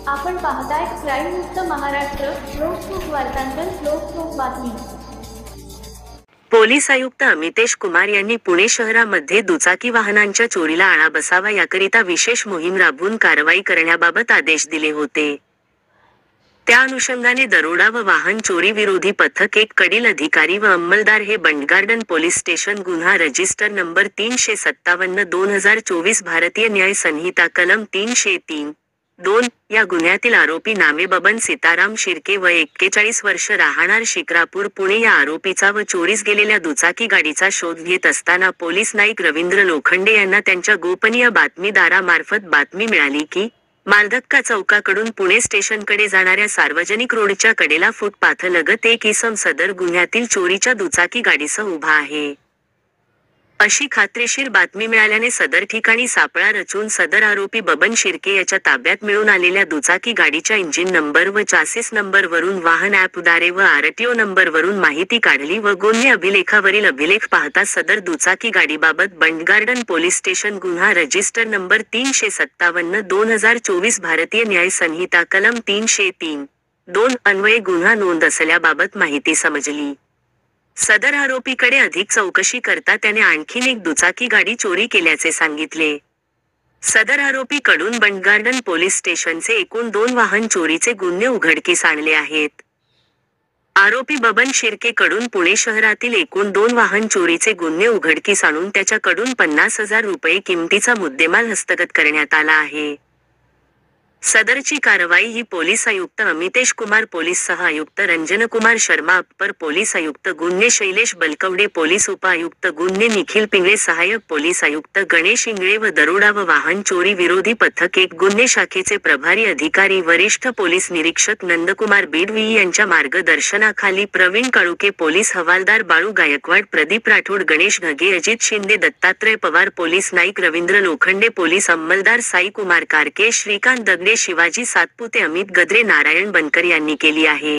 आपण पाहताय क्राईम मुक्त महाराष्ट्र. लोकसुख वार्तांकन. लोकसुख बातमी. पोलीस आयुक्त अमितेश कुमार यांनी पुणे शहरामध्ये दुचाकी वाहनांच्या चोरीला आळा बसावा याकरिता विशेष मोहीम राबवून कारवाई करण्याबाबत आदेश दिले होते. त्या अनुषंगाने दरोडा व वाहन चोरी विरोधी पथक 1 कडील अधिकारी व अंमलदार हे बंडगार्डन पोलीस स्टेशन गुन्हा रजिस्टर नंबर 357/2024 भारतीय न्याय संहिता कलम 303(2) या गुन्ह्यातील आरोपी नामे बबन सीताराम शिर्के व 41 वर्ष राहणार शिक्रापूर पुणे या आरोपीचा व चोरीस गेलेल्या दुचाकी गाडीचा शोध घेत असताना पोलीस नाईक रवींद्र लोखंडे यांना त्यांच्या गोपनीय बातमीदारामार्फत बातमी मिळाली की मालधक्का चौकाकडून पुणे स्टेशनकडे जाणाऱ्या सार्वजनिक रोडच्या कडेला फुटपाथलगत एक इसम सदर गुन्ह्यातील चोरीच्या दुचाकी गाडीसह उभा आहे. अशी खात्रीशीर बातमी मिळाल्याने सदर ठिकाणी सापळा रचून सदर आरोपी बबन शिर्के याच्या ताब्यात मिळून आलेल्या दुचाकी गाडीच्या इंजिन नंबर व चासीस नंबरवरून वाहन ॲपद्वारे व आरटीओ नंबरवरून माहिती काढली व गुन्हे अभिलेखावरील अभिलेख पाहता सदर दुचाकी गाडीबाबत बंडगार्डन पोलीस स्टेशन गुन्हा रजिस्टर नंबर 357/2024 भारतीय न्याय संहिता कलम 303(2) अन्वये गुन्हा नोंद असल्याबाबत माहिती समजली. सदर आरोपीकडे अधिक चौकशी करता त्याने आणखीन एक दुचाकी गाडी चोरी केल्याचे सांगितले. सदर आरोपी कडून बंडगार्डन पोलीस स्टेशनचे एकूण 2 वाहन चोरीचे गुन्हे उघडकीस आणले आहेत. आरोपी बबन शिर्के कडून पुणे शहरातील एकूण 2 वाहन चोरीचे गुन्हे उघडकीस आणून त्याच्याकडून 50,000 रुपये किमतीचा मुद्देमाल हस्तगत करण्यात आला आहे. सदरची कारवाई ही पोलीस आयुक्त अमितेश कुमार, पोलीस सह आयुक्त रंजनकुमार शर्मा, अप्पर पोलीस आयुक्त गुन्हे शैलेश बलकवडे, पोलीस उपायुक्त गुन्हे निखिल पिंगळे, सहाय्यक पोलीस आयुक्त गणेश इंगळे व दरोडा व वाहन चोरी विरोधी पथक 1 गुन्हे शाखेचे प्रभारी अधिकारी वरिष्ठ पोलीस निरीक्षक नंदकुमार बीडवी यांच्या मार्गदर्शनाखाली प्रवीण काळुके, पोलीस हवालदार बाळू गायकवाड, प्रदीप राठोड, गणेश घगे, अजित शिंदे, दत्तात्रय पवार, पोलीस नाईक रवींद्र लोखंडे, पोलीस अंमलदार साई कुमार कारके, श्रीकांत दगडे, शिवाजी सातपुते, अमित गद्रे, नारायण बनकर यांनी केली आहे.